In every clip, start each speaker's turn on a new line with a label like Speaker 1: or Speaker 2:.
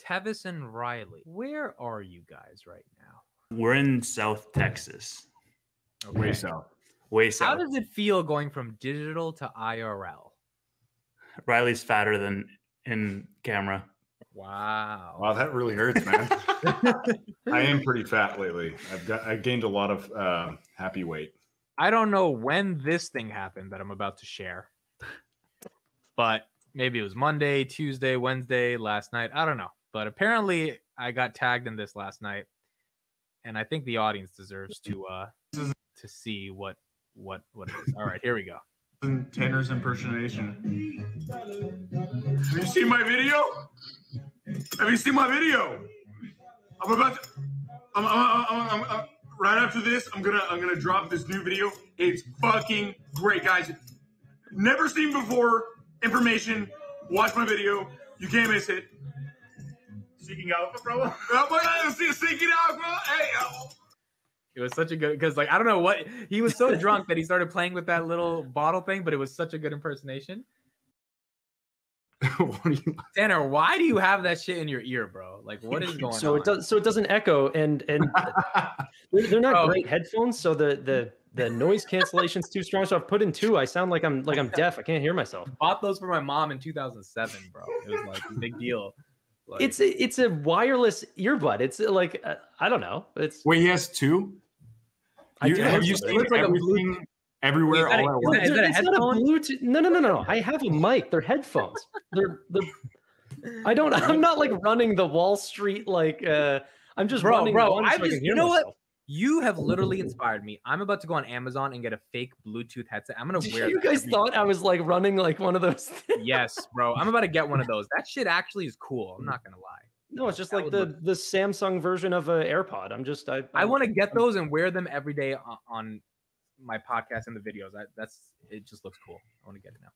Speaker 1: Tevis and Riley, where are you guys right now?
Speaker 2: We're in South Texas.
Speaker 1: Okay.
Speaker 3: Way south.
Speaker 2: Way south.
Speaker 1: How does it feel going from digital to IRL?
Speaker 2: Riley's fatter than in camera.
Speaker 1: Wow.
Speaker 3: Wow, that really hurts, man. I am pretty fat lately. I gained a lot of happy weight.
Speaker 1: I don't know when this thing happened that I'm about to share, but maybe it was Monday, Tuesday, Wednesday, last night. I don't know. But apparently I got tagged in this last night, and I think the audience deserves to see what it is. All right, here we go.
Speaker 3: Tanner's impersonation. Have you seen my video? Have you seen my video? I'm about to. I'm right after this. I'm gonna drop this new video. It's fucking great, guys. Never seen before information. Watch my video. You can't miss it. Seeking Alpha, bro. Oh my God, Seeking Alpha. Hey.
Speaker 1: It was such a good, because like I don't know what he was so drunk that he started playing with that little bottle thing, but it was such a good impersonation. Tannor, why do you have that shit in your ear, bro? Like, what is going on?
Speaker 4: So it doesn't echo, and they're not great headphones, so the noise cancellation's too strong. So I've put in two. I sound like I'm deaf. I can't hear myself.
Speaker 1: Bought those for my mom in 2007, bro. It was like a big deal. Like,
Speaker 4: it's a wireless earbud. It's like I don't know.
Speaker 3: Wait, he has two. Have you seen like everything everywhere all at once?
Speaker 1: Is that a
Speaker 4: it's
Speaker 1: headphone?
Speaker 4: not a Bluetooth. No. I have a mic. They're headphones. I'm not like running the Wall Street like I'm just running.
Speaker 1: Bro, you know
Speaker 4: myself.
Speaker 1: what? You have literally inspired me. I'm about to go on Amazon and get a fake Bluetooth headset. I'm gonna wear.
Speaker 4: You guys thought I was like running like one of those things?
Speaker 1: Yes, bro. I'm about to get one of those. That shit actually is cool. I'm not gonna lie.
Speaker 4: No, it's just like the Samsung version of an AirPod. I want
Speaker 1: to get those and wear them every day on my podcast and the videos. It just looks cool. I want to get it now.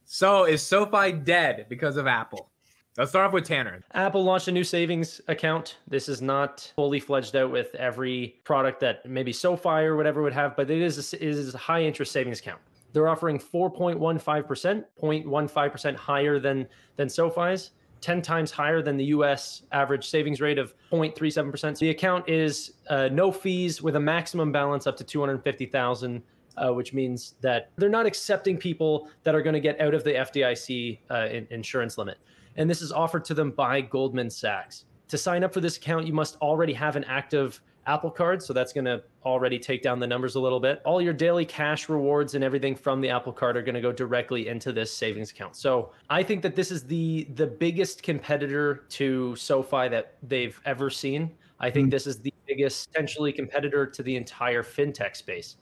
Speaker 1: So is SoFi dead because of Apple? Let's start off with Tannor.
Speaker 4: Apple launched a new savings account. This is not fully fledged out with every product that maybe SoFi or whatever would have, but it is a high interest savings account. They're offering 4.15%, 0.15% higher than SoFi's. 10 times higher than the US average savings rate of 0.37%. So the account is no fees with a maximum balance up to $250,000, which means that they're not accepting people that are going to get out of the FDIC insurance limit. And this is offered to them by Goldman Sachs. To sign up for this account, you must already have an active Apple Card, so that's going to already take down the numbers a little bit. All your daily cash rewards and everything from the Apple Card are going to go directly into this savings account. So I think that this is the biggest competitor to SoFi that they've ever seen. I think this is the biggest potentially competitor to the entire fintech space.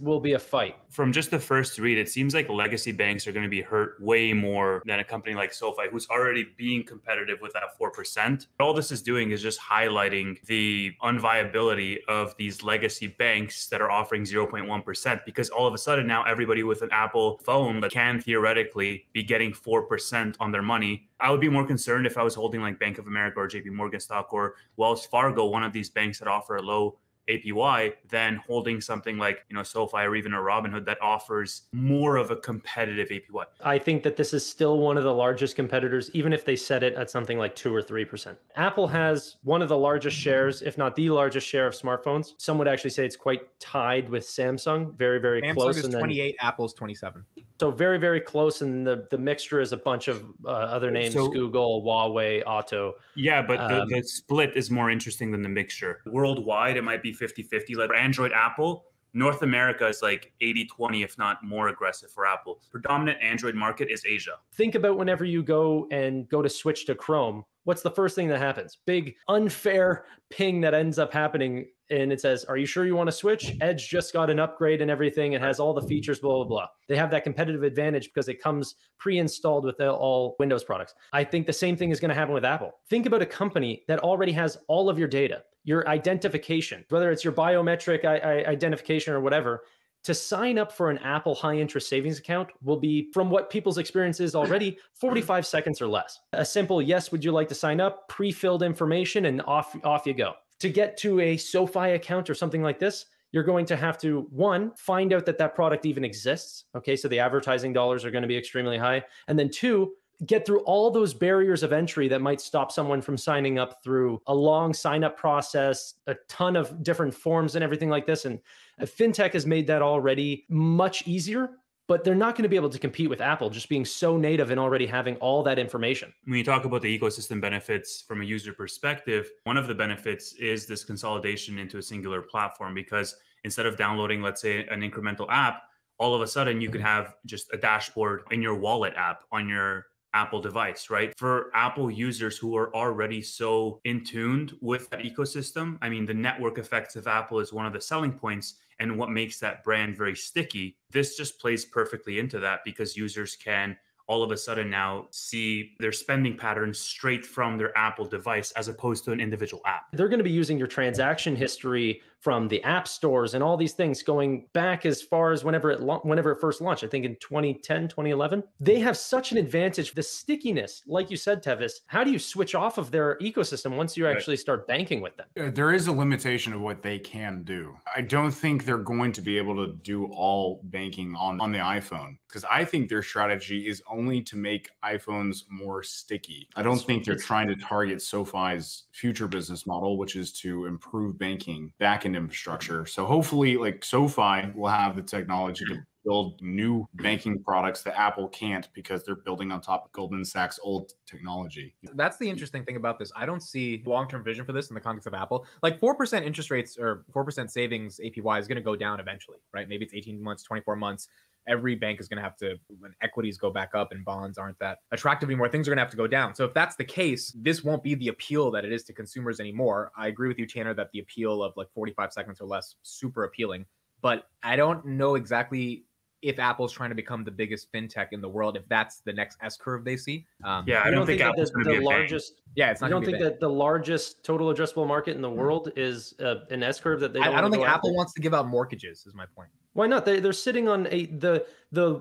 Speaker 4: Will be a fight.
Speaker 2: From just the first read, it seems like legacy banks are going to be hurt way more than a company like SoFi, who's already being competitive with that 4%. All this is doing is just highlighting the unviability of these legacy banks that are offering 0.1%, because all of a sudden now everybody with an Apple phone that can theoretically be getting 4% on their money. I would be more concerned if I was holding like Bank of America or JP Morgan stock or Wells Fargo, one of these banks that offer a low APY, than holding something like, SoFi or even a Robinhood that offers more of a competitive APY.
Speaker 4: I think that this is still one of the largest competitors, even if they set it at something like 2 or 3%. Apple has one of the largest shares, if not the largest share of smartphones. Some would actually say it's quite tied with Samsung, very, very close.
Speaker 1: Samsung is 28, Apple's 27.
Speaker 4: So very, very close. And the mixture is a bunch of other names, Google, Huawei, Otto.
Speaker 2: Yeah, but the split is more interesting than the mixture. Worldwide, it might be 50-50. Like for Android, Apple, North America is like 80-20, if not more aggressive for Apple. Predominant Android market is Asia.
Speaker 4: Think about whenever you go to switch to Chrome, what's the first thing that happens? Big unfair ping that ends up happening. And it says, are you sure you want to switch? Edge just got an upgrade and everything. It has all the features, blah, blah, blah. They have that competitive advantage because it comes pre-installed with all Windows products. I think the same thing is going to happen with Apple. Think about a company that already has all of your data, your identification, whether it's your biometric identification or whatever. To sign up for an Apple high interest savings account will be, from what people's experience is already, 45 seconds or less. A simple yes, would you like to sign up? Pre-filled information and off you go. To get to a SoFi account or something like this, you're going to have to, one, find out that product even exists. Okay, so the advertising dollars are going to be extremely high. And then two, get through all those barriers of entry that might stop someone from signing up through a long sign up process, a ton of different forms and everything like this. And fintech has made that already much easier, but they're not going to be able to compete with Apple just being so native and already having all that information.
Speaker 2: When you talk about the ecosystem benefits from a user perspective, one of the benefits is this consolidation into a singular platform, because instead of downloading, let's say, an incremental app, all of a sudden you could have just a dashboard in your wallet app on your Apple device, right? For Apple users who are already so in tuned with that ecosystem, I mean, the network effects of Apple is one of the selling points and what makes that brand very sticky. This just plays perfectly into that, because users can all of a sudden now see their spending patterns straight from their Apple device as opposed to an individual app.
Speaker 4: They're going to be using your transaction history from the app stores and all these things going back as far as whenever it first launched, I think in 2010, 2011. They have such an advantage. The stickiness, like you said, Tevis, how do you switch off of their ecosystem once you actually start banking with them?
Speaker 3: There is a limitation of what they can do. I don't think they're going to be able to do all banking on the iPhone, because I think their strategy is only to make iPhones more sticky. I don't think they're trying to target SoFi's future business model, which is to improve banking backend infrastructure. So hopefully, like, SoFi will have the technology to build new banking products that Apple can't, because they're building on top of Goldman Sachs' old technology.
Speaker 1: That's the interesting thing about this. I don't see long-term vision for this in the context of Apple. Like 4% interest rates or 4% savings APY is going to go down eventually, right? Maybe it's 18 months, 24 months. Every bank is going to have to, when equities go back up and bonds aren't that attractive anymore, things are going to have to go down. So if that's the case, this won't be the appeal that it is to consumers anymore. I agree with you, Tannor, that the appeal of like 45 seconds or less, super appealing. But I don't know exactly if Apple's trying to become the biggest fintech in the world, if that's the next S curve they see.
Speaker 2: Yeah, I don't think Apple's going to be
Speaker 4: the largest.
Speaker 1: Yeah, it's not.
Speaker 4: You don't think that the largest total addressable market in the world is an S curve that they?
Speaker 1: I don't think Apple wants to give out mortgages. Is my point.
Speaker 4: Why not? They're sitting on the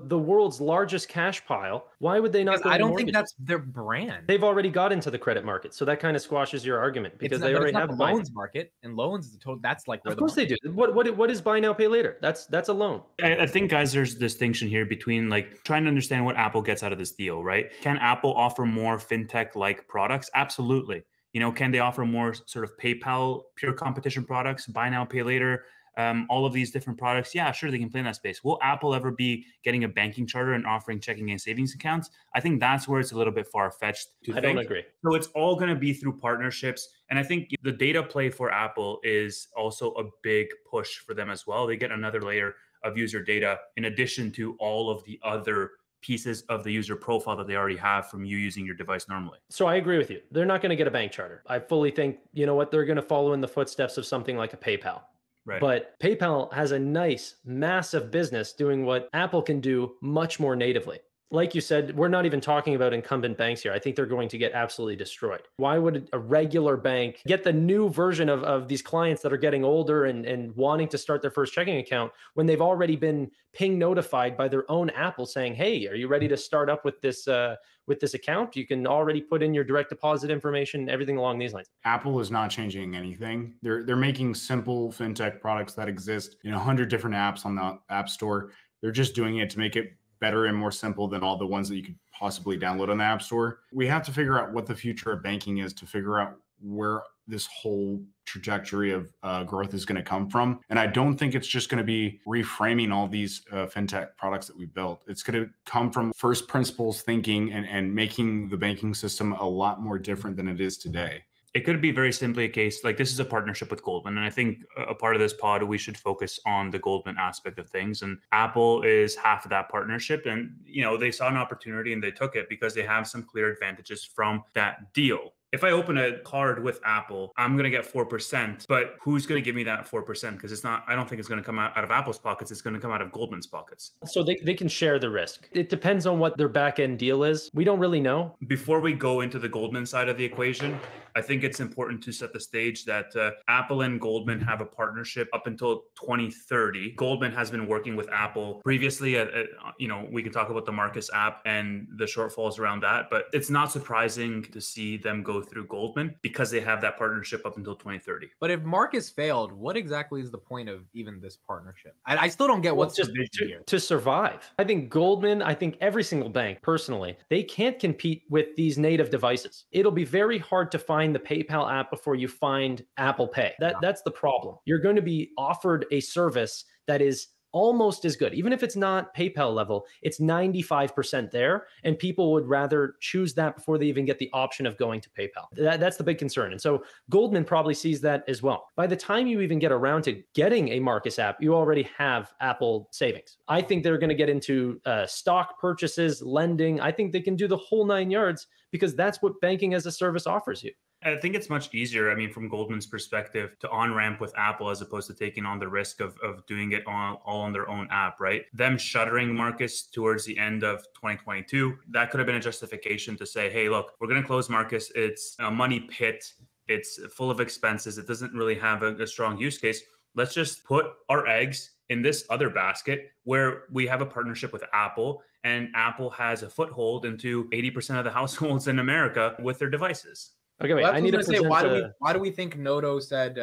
Speaker 4: world's largest cash pile. Why would they not?
Speaker 1: I don't think that's their brand.
Speaker 4: They've already got into the credit market, so that kind of squashes your argument, because they already have
Speaker 1: a loans market, and loans is a total. That's like where
Speaker 4: of course they do. What is buy now pay later? That's a loan.
Speaker 2: I think, guys, there's a distinction here between like trying to understand what Apple gets out of this deal, right? Can Apple offer more fintech-like products? Absolutely. You know, can they offer more sort of PayPal pure competition products, buy now pay later? All of these different products, yeah, sure, they can play in that space. Will Apple ever be getting a banking charter and offering checking and savings accounts? I think that's where it's a little bit far-fetched to think.
Speaker 4: I don't agree.
Speaker 2: So it's all going to be through partnerships. And I think the data play for Apple is also a big push for them as well. They get another layer of user data in addition to all of the other pieces of the user profile that they already have from you using your device normally.
Speaker 4: So I agree with you. They're not going to get a bank charter. I fully think, you know what, they're going to follow in the footsteps of something like a PayPal.
Speaker 2: Right.
Speaker 4: But PayPal has a nice, massive business doing what Apple can do much more natively. Like you said, we're not even talking about incumbent banks here. I think they're going to get absolutely destroyed. Why would a regular bank get the new version of these clients that are getting older and wanting to start their first checking account when they've already been ping notified by their own Apple saying, hey, are you ready to start up with this account? You can already put in your direct deposit information, everything along these lines.
Speaker 3: Apple is not changing anything. They're making simple fintech products that exist in 100 different apps on the App Store. They're just doing it to make it better and more simple than all the ones that you could possibly download on the App Store. We have to figure out what the future of banking is to figure out where this whole trajectory of growth is going to come from. And I don't think it's just going to be reframing all these fintech products that we built. It's going to come from first principles thinking and making the banking system a lot more different than it is today.
Speaker 2: It could be very simply a case like this is a partnership with Goldman. And I think a part of this pod, we should focus on the Goldman aspect of things. And Apple is half of that partnership. And, you know, they saw an opportunity and they took it because they have some clear advantages from that deal. If I open a card with Apple, I'm going to get 4%, but who's going to give me that 4%? Because it's not, I don't think it's going to come out of Apple's pockets. It's going to come out of Goldman's pockets.
Speaker 4: So they can share the risk. It depends on what their back end deal is. We don't really know.
Speaker 2: Before we go into the Goldman side of the equation, I think it's important to set the stage that Apple and Goldman have a partnership up until 2030. Goldman has been working with Apple previously we can talk about the Marcus app and the shortfalls around that, but it's not surprising to see them go through Goldman because they have that partnership up until 2030.
Speaker 1: But if Marcus failed, what exactly is the point of even this partnership? I still don't get what's
Speaker 4: just
Speaker 1: the vision here.
Speaker 4: To survive. I think Goldman, I think every single bank personally, they can't compete with these native devices. It'll be very hard to find the PayPal app before you find Apple Pay. That's the problem. You're going to be offered a service that is almost as good. Even if it's not PayPal level, it's 95% there. And people would rather choose that before they even get the option of going to PayPal. That's the big concern. And so Goldman probably sees that as well. By the time you even get around to getting a Marcus app, you already have Apple savings. I think they're going to get into stock purchases, lending. I think they can do the whole 9 yards because that's what banking as a service offers you.
Speaker 2: I think it's much easier, from Goldman's perspective, to on-ramp with Apple as opposed to taking on the risk of doing it all on their own app, right? Them shuttering Marcus towards the end of 2022, that could have been a justification to say, hey, look, we're going to close Marcus. It's a money pit. It's full of expenses. It doesn't really have a strong use case. Let's just put our eggs in this other basket where we have a partnership with Apple, and Apple has a foothold into 80% of the households in America with their devices.
Speaker 4: Okay, wait. I need to say,
Speaker 1: why do we think Noto said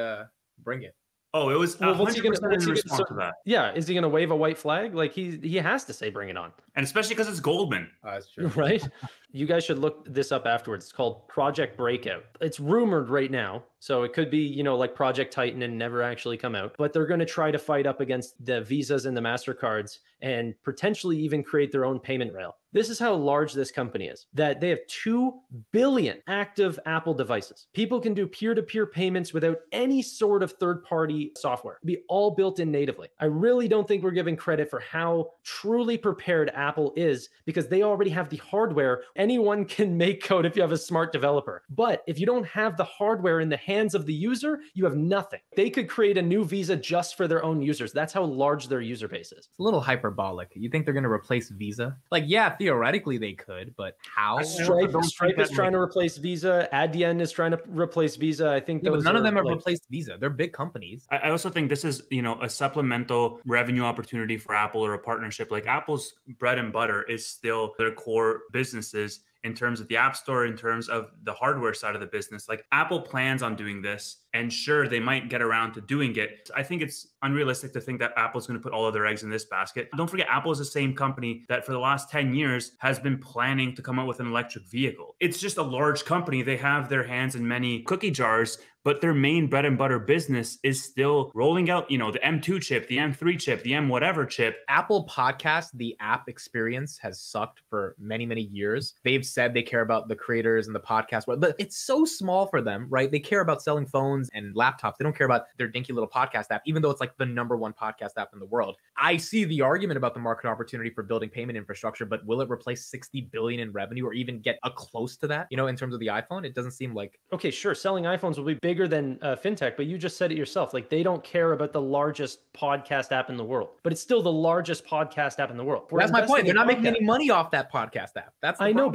Speaker 1: bring it?
Speaker 2: Oh, it was 100% in response to that.
Speaker 4: Yeah, is he going to wave a white flag? Like he has to say bring it on.
Speaker 2: And especially because it's Goldman.
Speaker 1: That's true.
Speaker 4: Right? You guys should look this up afterwards. It's called Project Breakout. It's rumored right now. So it could be, like Project Titan and never actually come out. But they're going to try to fight up against the Visas and the MasterCards and potentially even create their own payment rail. This is how large this company is, that they have 2 billion active Apple devices. People can do peer-to-peer payments without any sort of third-party software. It'll be all built in natively. I really don't think we're giving credit for how truly prepared Apple is because they already have the hardware. Anyone can make code if you have a smart developer. But if you don't have the hardware in the hands of the user, you have nothing. They could create a new Visa just for their own users. That's how large their user base is.
Speaker 1: It's a little hyperbolic. You think they're going to replace Visa? Like, yeah, theoretically they could, but how?
Speaker 4: Stripe is trying to replace Visa. Adyen is trying to replace Visa. I think those
Speaker 1: none of them have replaced Visa. They're big companies.
Speaker 2: I also think this is, a supplemental revenue opportunity for Apple or a partnership. Like Apple's bread and butter is still their core businesses in terms of the App Store, in terms of the hardware side of the business. Like Apple plans on doing this, and sure, they might get around to doing it. I think it's unrealistic to think that Apple's going to put all of their eggs in this basket. Don't forget, Apple is the same company that for the last 10 years has been planning to come out with an electric vehicle. It's just a large company. They have their hands in many cookie jars, but their main bread and butter business is still rolling out, the M2 chip, the M3 chip, the M whatever chip.
Speaker 1: Apple Podcast, the app experience has sucked for many, many years. They've said they care about the creators and the podcast, but it's so small for them, right? They care about selling phones and laptops. They don't care about their dinky little podcast app, even though it's like the #1 podcast app in the world. I see the argument about the market opportunity for building payment infrastructure, but will it replace 60 billion in revenue or even get close to that? In terms of the iPhone, it doesn't seem like.
Speaker 4: Okay, sure. Selling iPhones will be bigger than fintech, but you just said it yourself. Like they don't care about the largest podcast app in the world, but it's still the largest podcast app in the world.
Speaker 1: That's my point. They're not making any money off that podcast app. That's the
Speaker 4: I know,
Speaker 1: problem.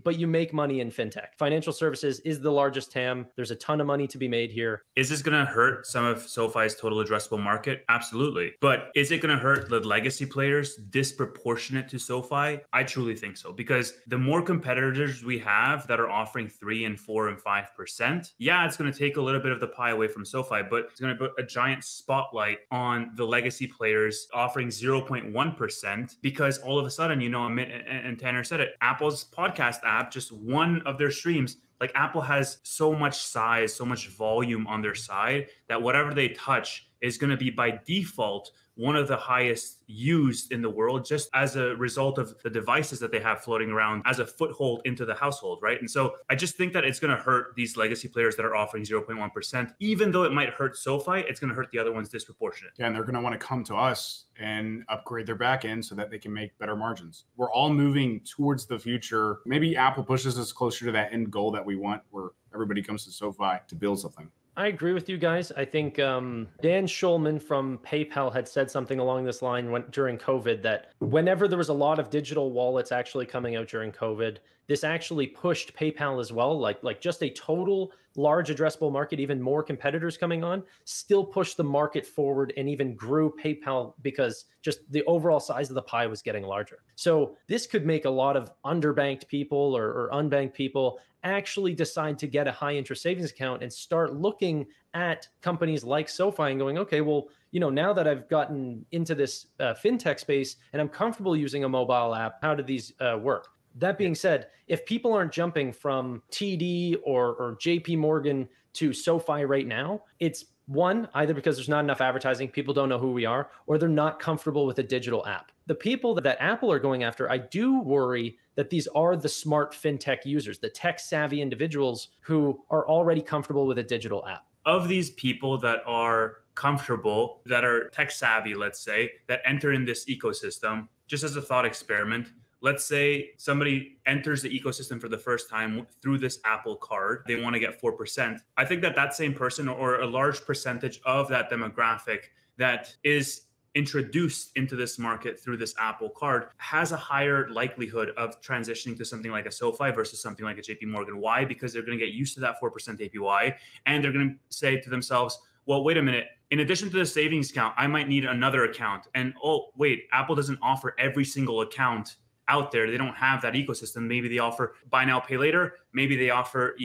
Speaker 4: but you make money in fintech. Financial services is the largest TAM. There's a ton of money to be made here.
Speaker 2: Is this going to hurt some of SoFi's total addressable market? Absolutely. But is it going to hurt the legacy players disproportionate to SoFi? I truly think so, because the more competitors we have that are offering 3% and 4% and 5%, yeah, it's going to take a little bit of the pie away from SoFi, but it's going to put a giant spotlight on the legacy players offering 0.1% because all of a sudden, Amit and Tannor said it, Apple's podcast app, just one of their streams, like Apple has so much size, so much volume on their side that whatever they touch is going to be by default one of the highest used in the world, just as a result of the devices that they have floating around as a foothold into the household, right? And so I just think that it's going to hurt these legacy players that are offering 0.1%. Even though it might hurt SoFi, it's going to hurt the other ones disproportionate.
Speaker 3: Yeah, and they're going to want to come to us and upgrade their back end so that they can make better margins. We're all moving towards the future. Maybe Apple pushes us closer to that end goal that we want, where everybody comes to SoFi to build something.
Speaker 4: I agree with you guys. I think Dan Schulman from PayPal had said something along this line during COVID, that whenever there was a lot of digital wallets actually coming out during COVID, this actually pushed PayPal as well. Like just a total large addressable market, even more competitors coming on, still pushed the market forward and even grew PayPal because just the overall size of the pie was getting larger. So this could make a lot of underbanked people or unbanked people actually decide to get a high interest savings account and start looking at companies like SoFi and going, okay, well, now that I've gotten into this fintech space and I'm comfortable using a mobile app, how do these work? That being said, if people aren't jumping from TD or JP Morgan to SoFi right now, it's one, either because there's not enough advertising, people don't know who we are, or they're not comfortable with a digital app. The people that Apple are going after, I do worry that these are the smart fintech users, the tech savvy individuals who are already comfortable with a digital app.
Speaker 2: Of these people that are comfortable, that are tech savvy, let's say, that enter in this ecosystem, just as a thought experiment, let's say somebody enters the ecosystem for the first time through this Apple card. They want to get 4%. I think that same person, or a large percentage of that demographic that is introduced into this market through this Apple card, has a higher likelihood of transitioning to something like a SoFi versus something like a JP Morgan. Why? Because they're going to get used to that 4% APY, and they're going to say to themselves, well, wait a minute. In addition to the savings account, I might need another account. And oh, wait, Apple doesn't offer every single account out there. They don't have that ecosystem. Maybe they offer buy now, pay later. Maybe they offer,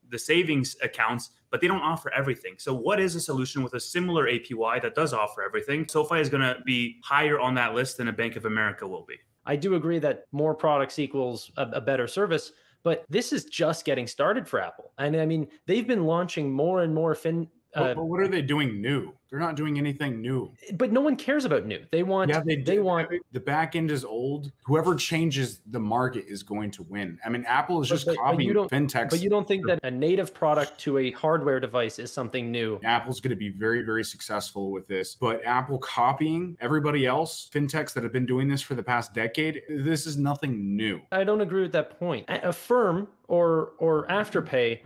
Speaker 2: the savings accounts, but they don't offer everything. So what is a solution with a similar APY that does offer everything? SoFi is going to be higher on that list than a Bank of America will be.
Speaker 4: I do agree that more products equals a better service, but this is just getting started for Apple. And I mean, they've been launching more and more
Speaker 5: but what are they doing new? They're not doing anything new.
Speaker 4: But no one cares about new. They want.
Speaker 5: Yeah,
Speaker 4: they want.
Speaker 5: The back end is old. Whoever changes the market is going to win. I mean, Apple is just copying fintechs.
Speaker 4: But you don't think that a native product to a hardware device is something new?
Speaker 5: Apple's going to be very, very successful with this. But Apple copying everybody else, fintechs that have been doing this for the past decade, this is nothing new.
Speaker 4: I don't agree with that point. Affirm or Afterpay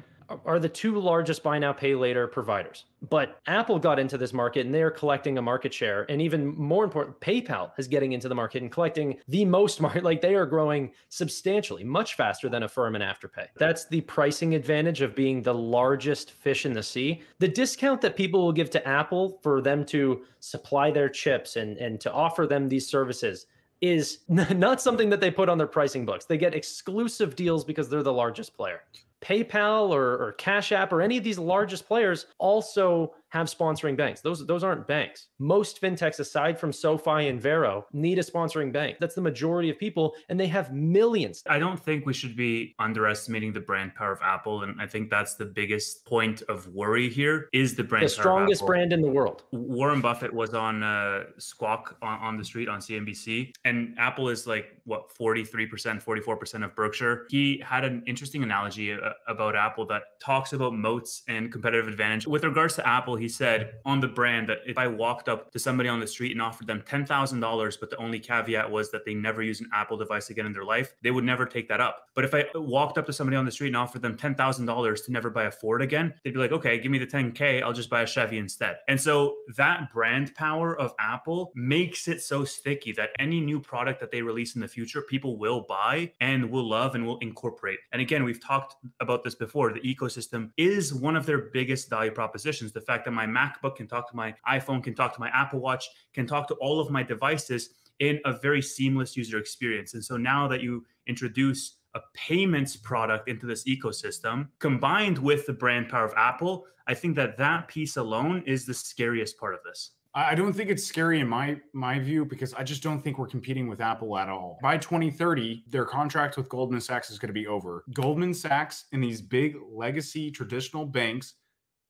Speaker 4: are the two largest buy now, pay later providers. But Apple got into this market and they're collecting a market share. And even more important, PayPal is getting into the market and collecting the most market. Like, they are growing substantially, much faster than Affirm and Afterpay. That's the pricing advantage of being the largest fish in the sea. The discount that people will give to Apple for them to supply their chips and to offer them these services is not something that they put on their pricing books. They get exclusive deals because they're the largest player. PayPal or Cash App or any of these largest players also have sponsoring banks. Those aren't banks. Most fintechs, aside from SoFi and Vero, need a sponsoring bank. That's the majority of people, and they have millions.
Speaker 2: I don't think we should be underestimating the brand power of Apple, and I think that's the biggest point of worry here is the brand power of Apple.
Speaker 4: The strongest brand in the world.
Speaker 2: Warren Buffett was on Squawk on the Street on CNBC, and Apple is like, 43%, 44% of Berkshire. He had an interesting analogy about Apple that talks about moats and competitive advantage. With regards to Apple, he said on the brand that if I walked up to somebody on the street and offered them $10,000, but the only caveat was that they never use an Apple device again in their life, they would never take that up. But if I walked up to somebody on the street and offered them $10,000 to never buy a Ford again, they'd be like, okay, give me the 10K, I'll just buy a Chevy instead. And so that brand power of Apple makes it so sticky that any new product that they release in the future, people will buy and will love and will incorporate. And again, we've talked about this before. The ecosystem is one of their biggest value propositions. The fact that my MacBook can talk to my iPhone, can talk to my Apple Watch, can talk to all of my devices in a very seamless user experience. And so now that you introduce a payments product into this ecosystem, combined with the brand power of Apple, I think that piece alone is the scariest part of this.
Speaker 5: I don't think it's scary in my view, because I just don't think we're competing with Apple at all. By 2030, their contract with Goldman Sachs is going to be over. Goldman Sachs and these big legacy traditional banks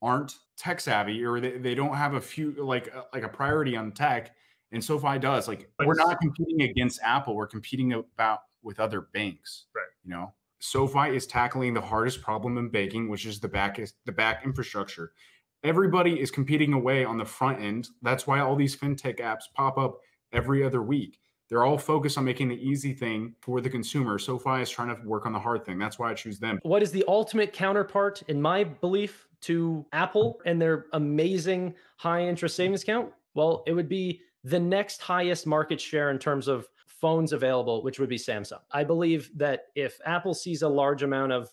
Speaker 5: aren't tech savvy, or they don't have a priority on tech, and SoFi does. We're not competing against Apple. We're competing with other banks. Right. SoFi is tackling the hardest problem in banking, which is the back infrastructure. Everybody is competing away on the front end. That's why all these fintech apps pop up every other week. They're all focused on making the easy thing for the consumer. SoFi is trying to work on the hard thing. That's why I choose them.
Speaker 4: What is the ultimate counterpart, in my belief, to Apple and their amazing high interest savings account, well, it would be the next highest market share in terms of phones available, which would be Samsung. I believe that if Apple sees a large amount of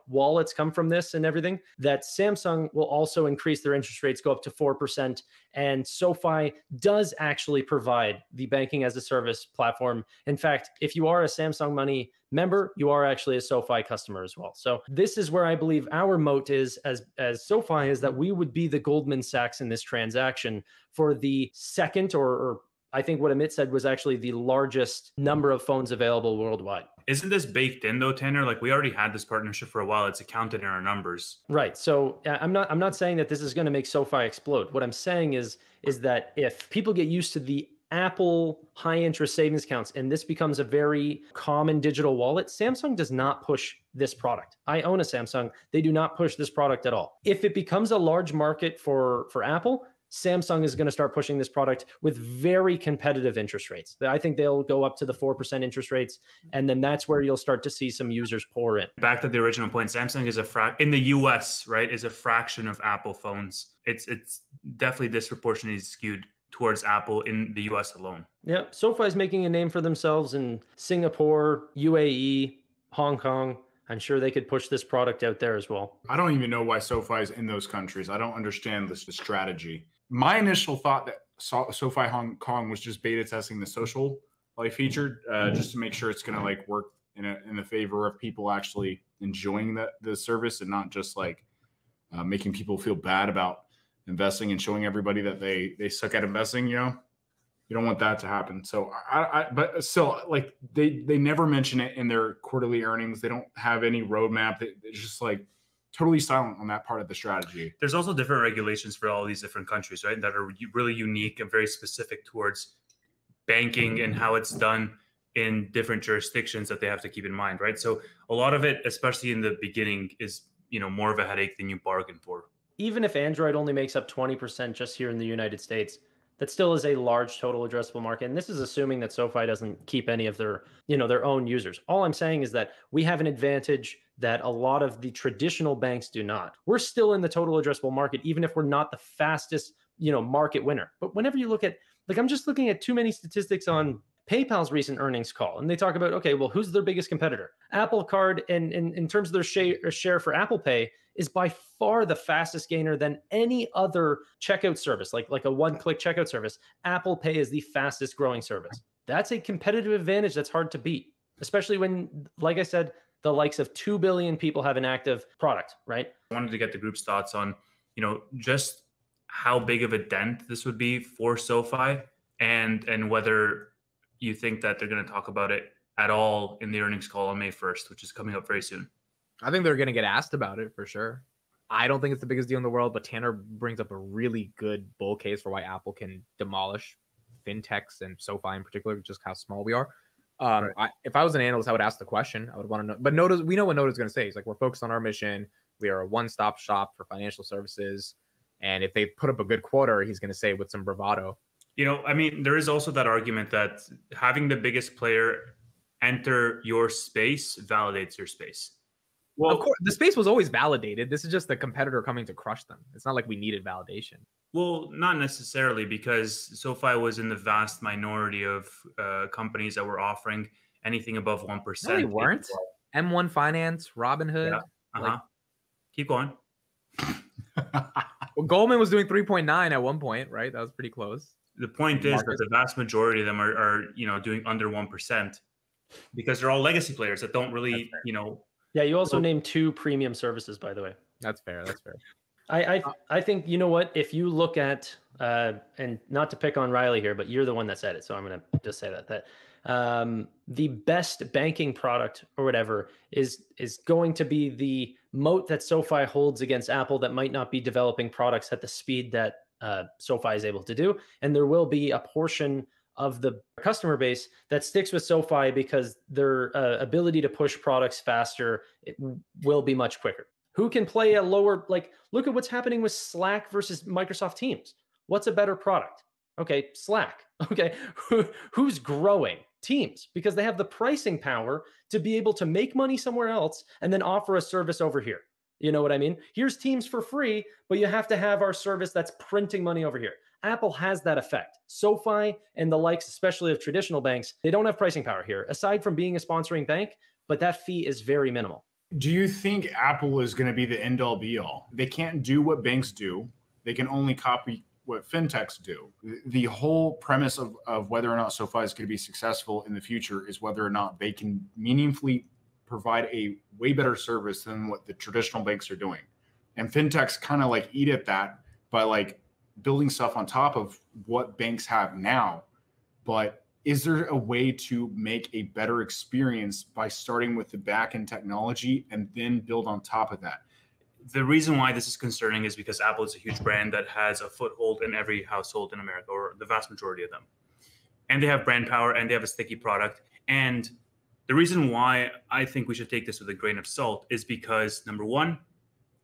Speaker 4: wallets come from this and everything, that Samsung will also increase their interest rates, go up to 4%. And SoFi does actually provide the banking as a service platform. In fact, if you are a Samsung Money member, you are actually a SoFi customer as well. So this is where I believe our moat is as SoFi, is that we would be the Goldman Sachs in this transaction for the second, or I think what Amit said was actually the largest number of phones available worldwide.
Speaker 2: Isn't this baked in though, Tannor? Like, we already had this partnership for a while. It's accounted in our numbers.
Speaker 4: Right. So I'm not saying that this is going to make SoFi explode. What I'm saying is that if people get used to the Apple high interest savings accounts and this becomes a very common digital wallet, Samsung does not push this product. I own a Samsung. They do not push this product at all. If it becomes a large market for Apple, Samsung is going to start pushing this product with very competitive interest rates. I think they'll go up to the 4% interest rates, and then that's where you'll start to see some users pour in.
Speaker 2: Back to the original point, Samsung is in the US, right, is a fraction of Apple phones. It's definitely disproportionately skewed towards Apple in the US alone.
Speaker 4: Yeah, SoFi is making a name for themselves in Singapore, UAE, Hong Kong. I'm sure they could push this product out there as well.
Speaker 5: I don't even know why SoFi is in those countries. I don't understand the strategy. My initial thought that SoFi Hong Kong was just beta testing the social feature, just to make sure it's going to work in the favor of people actually enjoying the service and not just making people feel bad about investing and showing everybody that they suck at investing. You don't want that to happen. So but still, they never mention it in their quarterly earnings. They don't have any roadmap. It's just totally silent on that part of the strategy.
Speaker 2: There's also different regulations for all these different countries, right? That are really unique and very specific towards banking and how it's done in different jurisdictions that they have to keep in mind, right? So a lot of it, especially in the beginning, is more of a headache than you bargain for.
Speaker 4: Even if Android only makes up 20% just here in the United States, that still is a large total addressable market. And this is assuming that SoFi doesn't keep any of their, their own users. All I'm saying is that we have an advantage that a lot of the traditional banks do not. We're still in the total addressable market, even if we're not the fastest, market winner. But whenever you look at, I'm just looking at too many statistics on PayPal's recent earnings call, and they talk about, okay, well, who's their biggest competitor? Apple Card, and in terms of their share for Apple Pay, is by far the fastest gainer than any other checkout service, like a one-click checkout service. Apple Pay is the fastest growing service. That's a competitive advantage that's hard to beat, especially when, like I said, the likes of 2 billion people have an active product, right?
Speaker 2: I wanted to get the group's thoughts on, just how big of a dent this would be for SoFi, and whether you think that they're going to talk about it at all in the earnings call on May 1st, which is coming up very soon.
Speaker 1: I think they're going to get asked about it for sure. I don't think it's the biggest deal in the world, but Tannor brings up a really good bull case for why Apple can demolish fintechs and SoFi in particular, just how small we are. Right. If I was an analyst, I would ask the question. I would want to know. But we know what Noda's going to say. He's like, we're focused on our mission. We are a one-stop shop for financial services. And if they put up a good quarter, he's going to say with some bravado.
Speaker 2: There is also that argument that having the biggest player enter your space validates your space.
Speaker 1: Well, of course, the space was always validated. This is just the competitor coming to crush them. It's not like we needed validation.
Speaker 2: Well, not necessarily, because SoFi was in the vast minority of companies that were offering anything above 1%.
Speaker 1: No, they weren't. M1 Finance, Robinhood.
Speaker 2: Yeah. Keep going.
Speaker 1: Well, Goldman was doing 3.9 at one point, right? That was pretty close.
Speaker 2: The point is that the vast majority of them are doing under 1%, because they're all legacy players that don't really,
Speaker 4: Yeah, you also named 2 premium services, by the way.
Speaker 1: That's fair.
Speaker 4: I think, you know what, if you look at, and not to pick on Riley here, but you're the one that said it, so I'm going to just say that the best banking product or whatever is going to be the moat that SoFi holds against Apple that might not be developing products at the speed that SoFi is able to do. And there will be a portion of the customer base that sticks with SoFi because their ability to push products faster will be much quicker. Who can play a lower, look at what's happening with Slack versus Microsoft Teams. What's a better product? Okay, Slack. Okay, who's growing? Teams, because they have the pricing power to be able to make money somewhere else and then offer a service over here. You know what I mean? Here's Teams for free, but you have to have our service that's printing money over here. Apple has that effect. SoFi and the likes, especially of traditional banks, they don't have pricing power here, aside from being a sponsoring bank, but that fee is very minimal.
Speaker 5: Do you think Apple is going to be the end all be all? They can't do what banks do. They can only copy what fintechs do. The whole premise of whether or not SoFi is going to be successful in the future is whether or not they can meaningfully provide a way better service than what the traditional banks are doing. And fintechs kind of like eat at that by like building stuff on top of what banks have now. But is there a way to make a better experience by starting with the back-end technology and then build on top of that?
Speaker 2: The reason why this is concerning is because Apple is a huge brand that has a foothold in every household in America, or the vast majority of them. And they have brand power and they have a sticky product. And the reason why I think we should take this with a grain of salt is because, number one,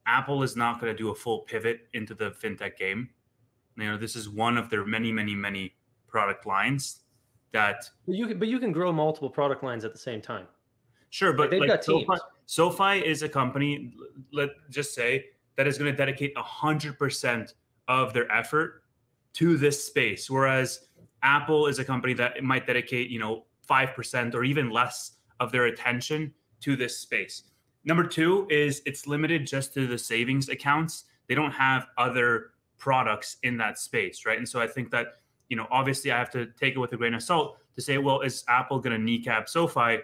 Speaker 2: Apple is not going to do a full pivot into the fintech game. You know, this is one of their many, many, many product lines that.
Speaker 4: But you can grow multiple product lines at the same time.
Speaker 2: Sure, but
Speaker 4: they've got teams.
Speaker 2: SoFi is a company, let's just say, that is going to dedicate 100% of their effort to this space, whereas Apple is a company that might dedicate, 5% or even less of their attention to this space. Number two is it's limited just to the savings accounts. They don't have other products in that space, right? And so I think that, obviously I have to take it with a grain of salt to say, well, is Apple going to kneecap SoFi?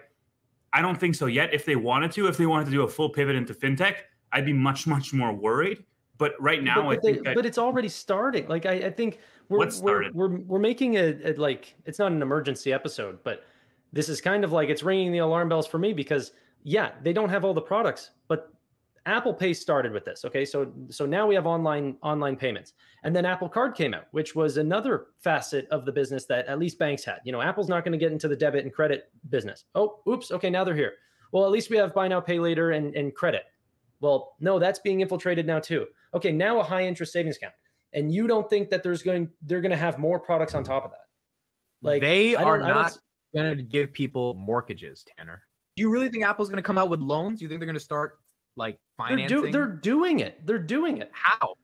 Speaker 2: I don't think so yet. If they wanted to do a full pivot into fintech, I'd be much, much more worried. But right now,
Speaker 4: but it's already starting. Like I think we're making it's not an emergency episode, but this is kind of like it's ringing the alarm bells for me because they don't have all the products, but Apple Pay started with this. Okay, so now we have online payments, and then Apple Card came out, which was another facet of the business that at least banks had. Apple's not going to get into the debit and credit business. Oh, oops. Okay, now they're here. Well, at least we have buy now, pay later and credit. Well, no, that's being infiltrated now too. Okay, now a high interest savings account, and you don't think that they're going to have more products on top of that? Like
Speaker 1: they are not going to give people mortgages, Tannor. Do you really think Apple's going to come out with loans? Do you think they're going to start like financing?
Speaker 4: They're doing it. They're doing it.
Speaker 1: How?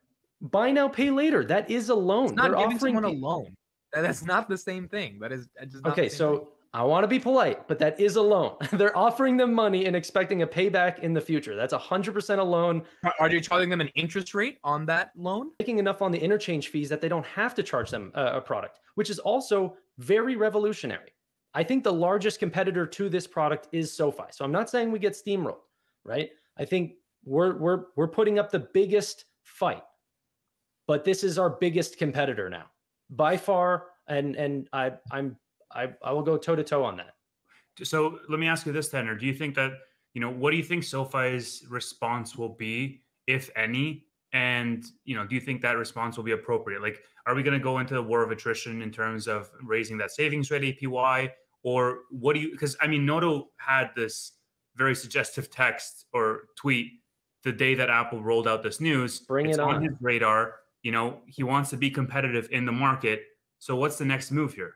Speaker 4: Buy now, pay later. That is a loan.
Speaker 1: It's not giving someone a loan. That's not the same thing. That is just not
Speaker 4: okay. So I want to be polite, but that is a loan. They're offering them money and expecting a payback in the future. That's 100% a loan.
Speaker 1: Are you charging them an interest rate on that loan?
Speaker 4: Making enough on the interchange fees that they don't have to charge them a product, which is also very revolutionary. I think the largest competitor to this product is SoFi. So I'm not saying we get steamrolled, right? I think we're putting up the biggest fight, but this is our biggest competitor now by far, and I will go toe to toe on that.
Speaker 2: So let me ask you this, Tannor. Do you think that what do you think SoFi's response will be, if any? And do you think that response will be appropriate? Like, are we going to go into a war of attrition in terms of raising that savings rate APY, or what do you? Because Noto had this very suggestive text or tweet the day that Apple rolled out this news.
Speaker 4: It's on
Speaker 2: his radar. He wants to be competitive in the market. So what's the next move here?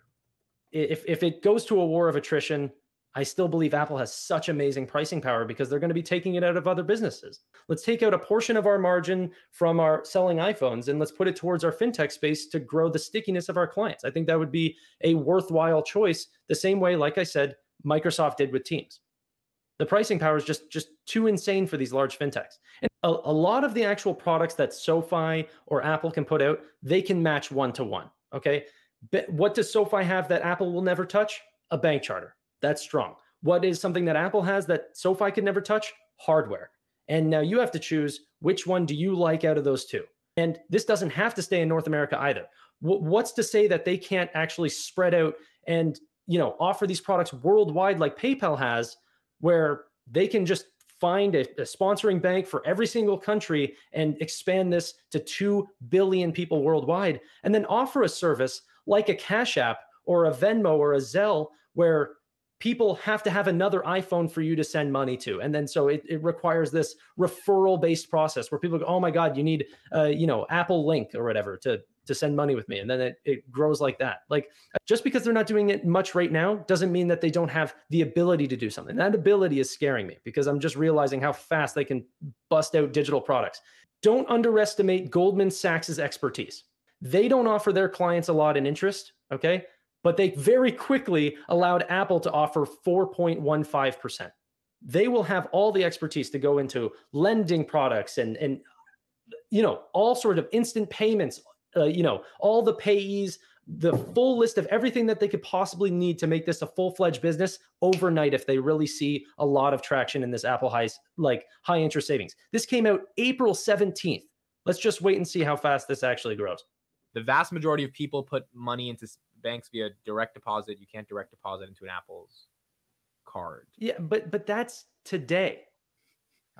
Speaker 4: If it goes to a war of attrition, I still believe Apple has such amazing pricing power because they're going to be taking it out of other businesses. Let's take out a portion of our margin from our selling iPhones and let's put it towards our fintech space to grow the stickiness of our clients. I think that would be a worthwhile choice, the same way, like I said, Microsoft did with Teams. The pricing power is just too insane for these large fintechs. And a lot of the actual products that SoFi or Apple can put out, they can match one-to-one, okay? But what does SoFi have that Apple will never touch? A bank charter. That's strong. What is something that Apple has that SoFi could never touch? Hardware. And now you have to choose which one do you like out of those two. And this doesn't have to stay in North America either. What's to say that they can't actually spread out and offer these products worldwide like PayPal has, where they can just find a sponsoring bank for every single country and expand this to 2 billion people worldwide, and then offer a service like a Cash App or a Venmo or a Zelle where people have to have another iPhone for you to send money to. And then so it requires this referral based process where people go, oh my God, you need, Apple Link or whatever to send money with me. And then it grows like that. Like just because they're not doing it much right now doesn't mean that they don't have the ability to do something. That ability is scaring me because I'm just realizing how fast they can bust out digital products. Don't underestimate Goldman Sachs's expertise. They don't offer their clients a lot in interest, okay? But they very quickly allowed Apple to offer 4.15%. They will have all the expertise to go into lending products and all sort of instant payments, all the payees, the full list of everything that they could possibly need to make this a full-fledged business overnight if they really see a lot of traction in this Apple high interest savings. This came out April 17th. Let's just wait and see how fast this actually grows.
Speaker 1: The vast majority of people put money into banks via direct deposit. You can't direct deposit into an Apple's card.
Speaker 4: Yeah, but that's today.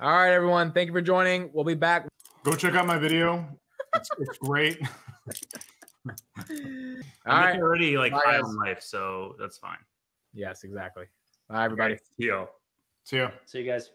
Speaker 1: All right, everyone. Thank you for joining. We'll be back.
Speaker 3: Go check out my video. It's great.
Speaker 1: All right.
Speaker 2: Already
Speaker 1: Bye,
Speaker 2: high
Speaker 1: guys.
Speaker 2: on life, so that's fine.
Speaker 1: Yes, exactly. Bye, everybody.
Speaker 2: Okay, see you.
Speaker 3: See ya.
Speaker 4: See you guys.